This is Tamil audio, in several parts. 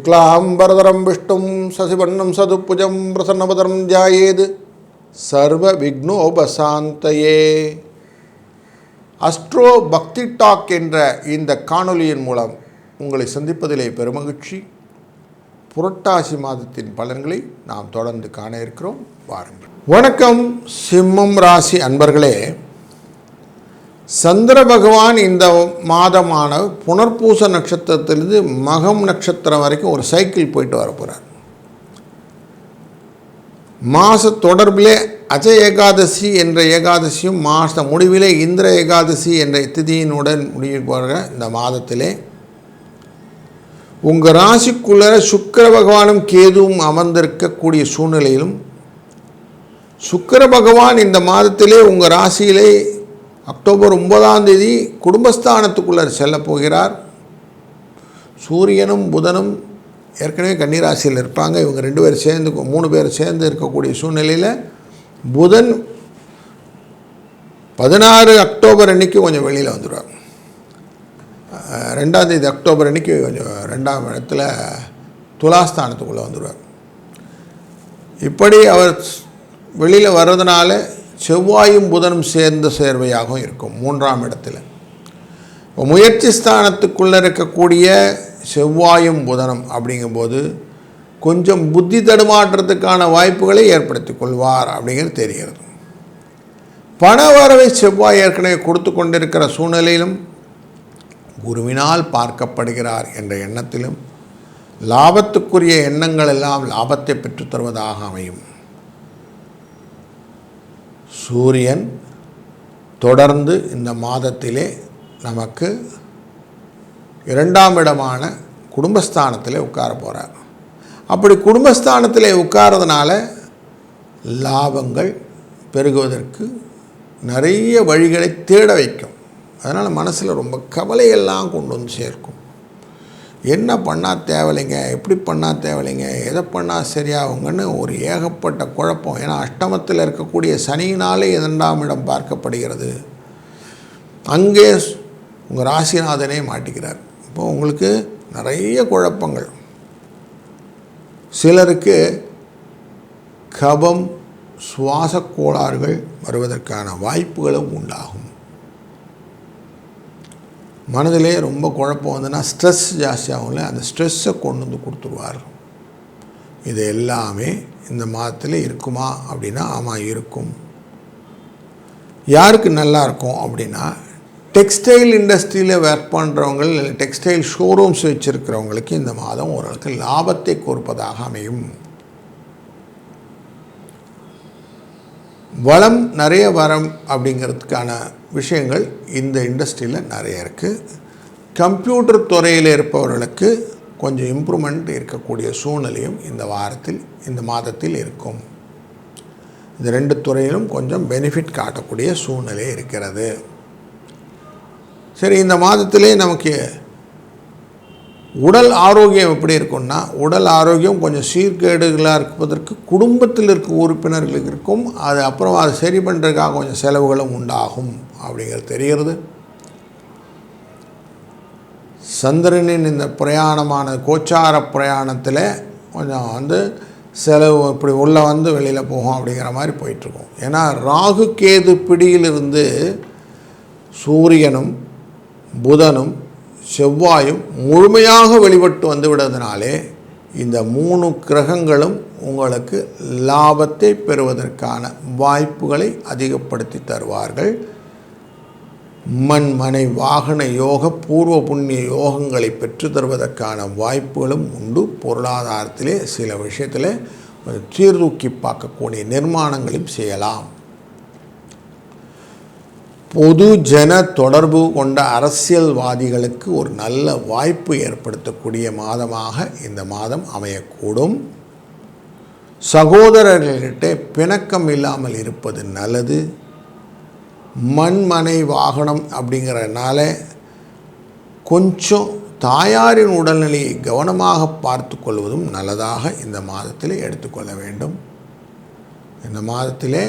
शुक्लांबरधरं विष्णुं शशिवर्णं सदुभुजं प्रसन्नवदनं ध्यायेत् सर्वविघ्नोपशान्तये. அஸ்ட்ரோ பக்தி டாக் என்ற இந்த காணொலியின் மூலம் உங்களை சந்திப்பதிலே பெருமகிழ்ச்சி. புரட்டாசி மாதத்தின் பலன்களை நாம் தொடர்ந்து காண இருக்கிறோம். வாருங்கள். வணக்கம் சிம்மம் ராசி அன்பர்களே. சந்திர பகவான் இந்த மாதமான புனர்பூச நட்சத்திரத்திலிருந்து மகம் நட்சத்திரம் வரைக்கும் ஒரு சைக்கிள் போயிட்டு வர போகிறார். மாத தொடர்பிலே அஜய் ஏகாதசி என்ற ஏகாதசியும் மாத முடிவிலே இந்திர ஏகாதசி என்ற திதியினுடன் முடிவு போகிற இந்த மாதத்திலே உங்கள் ராசிக்குள்ள சுக்கிர பகவானும் கேதுவும் அமர்ந்திருக்கக்கூடிய சூழ்நிலையிலும் சுக்கிர பகவான் இந்த மாதத்திலே உங்கள் ராசியிலே அக்டோபர் 9ஆம் தேதி குடும்பஸ்தானத்துக்குள்ளே செல்ல போகிறார். சூரியனும் புதனும் ஏற்கனவே கன்னிராசியில் இருப்பாங்க. இவங்க 2 பேர் சேர்ந்து 3 பேர் சேர்ந்து இருக்கக்கூடிய சூழ்நிலையில் புதன் 16 அக்டோபர் அன்றைக்கி கொஞ்சம் வெளியில் வந்துடுவார். 2ஆம் தேதி அக்டோபர் அன்றைக்கி கொஞ்சம் 2ஆம் இடத்துல துலாஸ்தானத்துக்குள்ளே வந்துடுவார். இப்படி அவர் வெளியில் வர்றதுனால செவ்வாயும் புதனும் சேர்ந்த சேர்வையாகவும் இருக்கும் 3ஆம் இடத்துல. முயற்சி ஸ்தானத்துக்குள்ளே இருக்கக்கூடிய செவ்வாயும் புதனும் அப்படிங்கும்போது கொஞ்சம் புத்தி தடுமாற்றத்துக்கான வாய்ப்புகளை ஏற்படுத்தி கொள்வார் அப்படிங்கிறது தெரிகிறது. பண வரவை செவ்வாய் ஏற்கனவே கொடுத்து கொண்டிருக்கிற சூழ்நிலையிலும் குருவினால் பார்க்கப்படுகிறார் என்ற எண்ணத்திலும் லாபத்துக்குரிய எண்ணங்கள் எல்லாம் லாபத்தை பெற்றுத்தருவதாக அமையும். சூரியன் தொடர்ந்து இந்த மாதத்திலே நமக்கு 2ஆம் இடமான குடும்பஸ்தானத்திலே உட்கார போகிறார். அப்படி குடும்பஸ்தானத்திலே உட்காரதுனால லாபங்கள் பெருகுவதற்கு நிறைய வழிகளை தேட வைக்கும். அதனால் மனசில் ரொம்ப கவலையெல்லாம் கொண்டு வந்து சேர்க்கும். என்ன பண்ணால் தேவையில்லைங்க, எப்படி பண்ணால் தேவையில்லைங்க, எதை பண்ணால் சரியாகுங்கன்னு ஒரு ஏகப்பட்ட குழப்பம். ஏன்னா அஷ்டமத்தில் இருக்கக்கூடிய சனியினாலே 2ஆம் இடம் பார்க்கப்படுகிறது. அங்கே உங்கள் ராசிநாதனே மாட்டிக்கிறார். இப்போ உங்களுக்கு நிறைய குழப்பங்கள். சிலருக்கு கபம் சுவாச கோளாறுகள் வருவதற்கான வாய்ப்புகளும் உண்டாகும். மனதிலே ரொம்ப குழப்பம் வந்துன்னா ஸ்ட்ரெஸ் ஜாஸ்தியாகும்ல, அந்த ஸ்ட்ரெஸ்ஸை கொண்டு வந்து கொடுத்துருவார். இது எல்லாமே இந்த மாதத்தில் இருக்குமா அப்படின்னா ஆமாம் இருக்கும். யாருக்கு நல்லா இருக்கும் அப்படின்னா டெக்ஸ்டைல் இண்டஸ்ட்ரியில் ஒர்க் பண்ணுறவங்க, இல்லை டெக்ஸ்டைல் ஷோரூம்ஸ் வச்சுருக்கிறவங்களுக்கு இந்த மாதம் ஓரளவுக்கு லாபத்தை கொடுப்பதாக அமையும். வளம் நிறைய வரம் அப்படிங்கிறதுக்கான விஷயங்கள் இந்த இண்டஸ்ட்ரியில் நிறைய இருக்குது. கம்ப்யூட்டர் துறையில் இருப்பவர்களுக்கு கொஞ்சம் இம்ப்ரூவ்மெண்ட் இருக்கக்கூடிய சூழ்நிலையும் இந்த மாதத்தில் இருக்கும். இந்த 2 துறையிலும் கொஞ்சம் பெனிஃபிட் காட்டக்கூடிய சூழ்நிலை இருக்கிறது. சரி, இந்த மாதத்திலே நமக்கு உடல் ஆரோக்கியம் எப்படி இருக்கும்னா, உடல் ஆரோக்கியம் கொஞ்சம் சீர்கேடுகளாக இருப்பதற்கு குடும்பத்தில் இருக்க உறுப்பினர்களுக்கு இருக்கும். அது அப்புறம் அதை சரி பண்ணுறதுக்காக கொஞ்சம் செலவுகளும் உண்டாகும் அப்படிங்கிறது தெரிகிறது. சந்திரனின் இந்த பிரயாணமான கோச்சார பிரயாணத்தில் கொஞ்சம் செலவு இப்படி உள்ளே வெளியில் போகும் அப்படிங்கிற மாதிரி போயிட்டுருக்கும். ஏன்னா ராகு கேது பிடியிலிருந்து சூரியனும் புதனும் செவ்வாயும் முழுமையாக வெளிப்பட்டு விடுவதனாலே இந்த 3 கிரகங்களும் உங்களுக்கு லாபத்தை பெறுவதற்கான வாய்ப்புகளை அதிகப்படுத்தி தருவார்கள். மண் மனை வாகன யோக பூர்வ புண்ணிய யோகங்களை பெற்று தருவதற்கான வாய்ப்புகளும் உண்டு. பொருளாதாரத்திலே சில விஷயத்தில் சீர்தூக்கி பார்க்கக்கூடிய நிர்மாணங்களையும் செய்யலாம். பொது ஜன தொடர்பு கொண்ட அரசியல்வாதிகளுக்கு ஒரு நல்ல வாய்ப்பு ஏற்படுத்தக்கூடிய மாதமாக இந்த மாதம் அமையக்கூடும். சகோதரர்களிட்ட பிணக்கம் இல்லாமல் இருப்பது நல்லது. மண்மனை வாகனம் அப்படிங்கிறதுனால கொஞ்சம் தாயாரின் உடல்நிலையை கவனமாக பார்த்து கொள்வதும் நல்லதாக இந்த மாதத்தில் எடுத்துக்கொள்ள வேண்டும். இந்த மாதத்திலே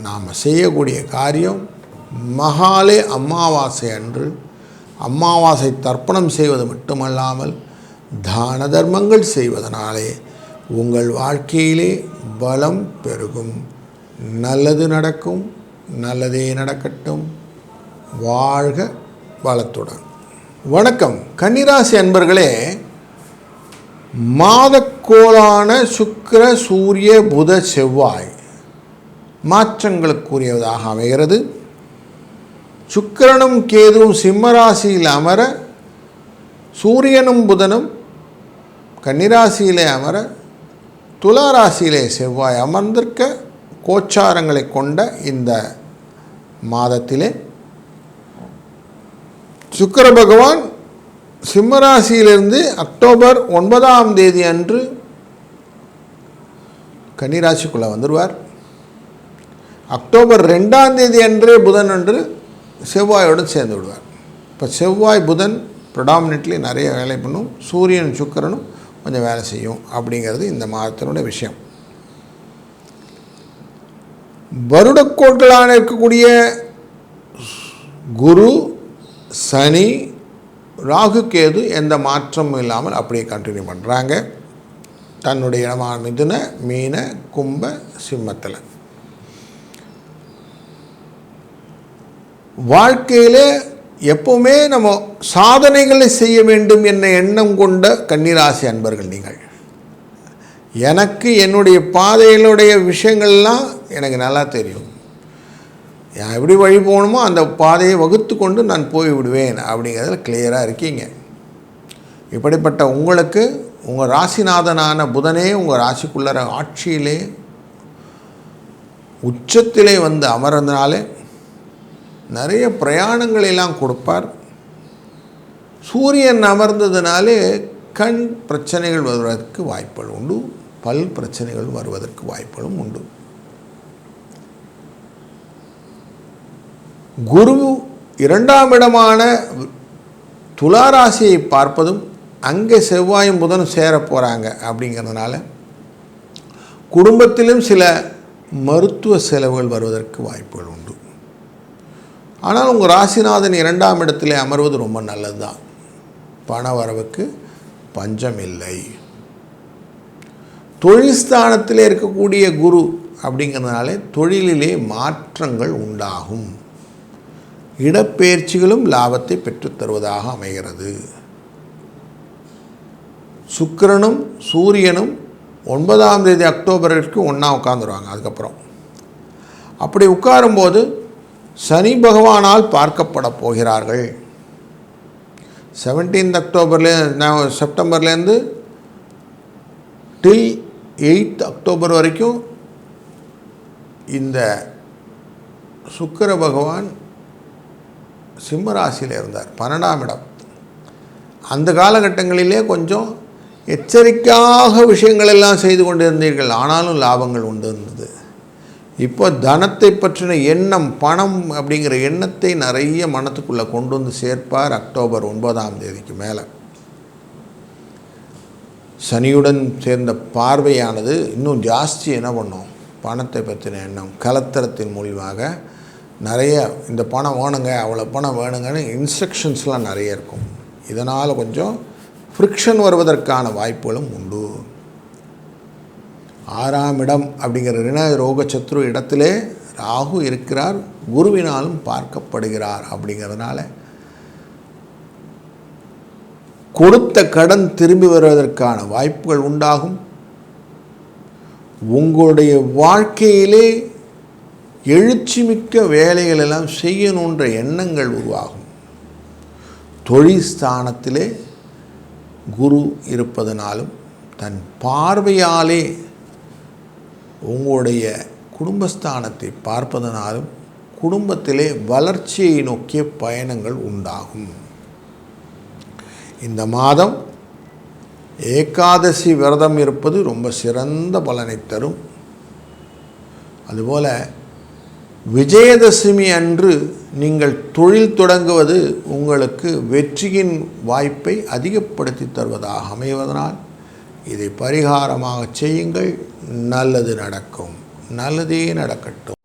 நாம் செய்யக்கூடிய காரியம் மகாலய அமாவாசை அன்று அமாவாசை தர்ப்பணம் செய்வது மட்டுமல்லாமல் தான தர்மங்கள் செய்வதனாலே உங்கள் வாழ்க்கையிலே பலம் பெருகும். நல்லது நடக்கும். நல்லதே நடக்கட்டும். வாழ்க வளத்துடன். வணக்கம் கன்னிராசி அன்பர்களே, மாதக்கோளான சுக்கிர சூரிய புத செவ்வாய் மாற்றங்களுக்குரியதாக அமைகிறது. சுக்கிரனும் கேதுவும் சிம்மராசியில் அமர, சூரியனும் புதனும் கன்னிராசியிலே அமர, துளாராசியிலே செவ்வாய் அமர்ந்திருக்க கோச்சாரங்களை கொண்ட இந்த மாதத்திலே சுக்கிர பகவான் சிம்மராசியிலிருந்து அக்டோபர் 9ஆம் தேதி அன்று கன்னிராசிக்குள்ளே வந்துடுவார். அக்டோபர் 2ஆம் தேதி அன்றே புதன் அன்று செவ்வாயோடு சேர்ந்து விடுவார். இப்போ செவ்வாய் புதன் ப்ரொடாமினெட்லி நிறைய வேலை பண்ணும், சூரியன் சுக்கிரனும் கொஞ்சம் வேலை செய்யும் அப்படிங்கிறது இந்த மாதத்தினுடைய விஷயம். வருடக்கோள்களான இருக்கக்கூடிய குரு, சனி, ராகு, கேது எந்த மாற்றமும் இல்லாமல் அப்படியே கண்டினியூ பண்ணுறாங்க தன்னுடைய இடமான மிதுன, மீன, கும்ப, சிம்மத்தில். வாழ்க்கையில் எப்போவுமே நம்ம சாதனைகளை செய்ய வேண்டும் என்ற எண்ணம் கொண்ட கன்னிராசி அன்பர்கள் நீங்கள். எனக்கு என்னுடைய பாதைகளுடைய விஷயங்கள்லாம் எனக்கு நல்லா தெரியும். நான் எப்படி வழி போகணுமோ அந்த பாதையை வகுத்து கொண்டு நான் போய் விடுவேன் அப்படிங்கிறதுல கிளியராக இருக்கீங்க. இப்படிப்பட்ட உங்களுக்கு உங்கள் ராசிநாதனான புதனே உங்கள் ராசிக்குள்ளற ஆட்சியிலே உச்சத்திலே வந்து அமர்ந்தனாலே நிறைய பிரயாணங்களெல்லாம் கொடுப்பார். சூரியன் அமர்ந்ததுனாலே கண் பிரச்சனைகள் வருவதற்கு வாய்ப்புகள் உண்டு, பல் பிரச்சனைகள் வருவதற்கு வாய்ப்புகளும் உண்டு. குரு 2ஆம் இடமான துளாராசியை பார்ப்பதும் அங்கே செவ்வாயும் புதனும் சேர போகிறாங்க அப்படிங்கிறதுனால குடும்பத்திலும் சில மருத்துவ செலவுகள் வருவதற்கு வாய்ப்புகள் உண்டு. ஆனால் உங்கள் ராசிநாதன் 2ஆம் இடத்திலே அமர்வது ரொம்ப நல்லது தான். பண வரவுக்கு பஞ்சம் இல்லை. தொழில் ஸ்தானத்திலே இருக்கக்கூடிய குரு அப்படிங்கிறதுனாலே தொழிலிலே மாற்றங்கள் உண்டாகும். இடப்பெயர்ச்சிகளும் லாபத்தை பெற்றுத்தருவதாக அமைகிறது. சுக்கிரனும் சூரியனும் 9ஆம் தேதி அக்டோபருக்கு ஒன்றா உட்காந்துருவாங்க. அதுக்கப்புறம் அப்படி உட்காரும்போது சனி பகவானால் பார்க்கப்பட போகிறார்கள். 17 செப்டம்பர்லேருந்து டில் 8 அக்டோபர் வரைக்கும் இந்த சுக்கிர பகவான் சிம்மராசியில் இருந்தார், 12ஆம் இடம். அந்த காலகட்டங்களிலே கொஞ்சம் எச்சரிக்கையாக விஷயங்கள் எல்லாம் செய்து கொண்டிருந்தீர்கள், ஆனாலும் லாபங்கள் உண்டு இருந்தது. இப்போ தனத்தை பற்றின எண்ணம், பணம் அப்படிங்கிற எண்ணத்தை நிறைய மனத்துக்குள்ளே கொண்டு வந்து சேர்ப்பார் அக்டோபர் 9ஆம் தேதிக்கு மேலே. சனியுடன் சேர்ந்த பார்வையானது இன்னும் ஜாஸ்தி என்ன பண்ணும், பணத்தை பற்றின எண்ணம் கலத்தரத்தின் மூலியமாக நிறைய இந்த பணம் வேணுங்க, அவ்வளோ பணம் வேணுங்கன்னு இன்ஸ்ட்ரக்ஷன்ஸ்லாம் நிறைய இருக்கும். இதனால் கொஞ்சம் ஃப்ரிக்ஷன் வருவதற்கான வாய்ப்புகளும் உண்டு. 6ஆம் இடம் அப்படிங்கிற ரிண ரோக சத்ரு இடத்திலே ராகு இருக்கிறார், குருவினாலும் பார்க்கப்படுகிறார். அப்படிங்கிறதுனால கொடுத்த கடன் திரும்பி வருவதற்கான வாய்ப்புகள் உண்டாகும். உங்களுடைய வாழ்க்கையிலே எழுச்சி மிக்க வேலைகள் எல்லாம் செய்யணுன்ற எண்ணங்கள் உருவாகும். தொழில் ஸ்தானத்திலே குரு இருப்பதனாலும் தன் பார்வையாலே உங்களுடைய குடும்பஸ்தானத்தை பார்ப்பதனாலும் குடும்பத்திலே வளர்ச்சியை நோக்கிய பயணங்கள் உண்டாகும். இந்த மாதம் ஏகாதசி விரதம் இருப்பது ரொம்ப சிறந்த பலனை தரும். அதுபோல் விஜயதசமி அன்று நீங்கள் தொழில் தொடங்குவது உங்களுக்கு வெற்றியின் வாய்ப்பை அதிகப்படுத்தி தருவதாக அமைவதனால் இதை பரிகாரமாக செய்யுங்கள். நல்லது நடக்கும். நல்லதே நடக்கட்டும்.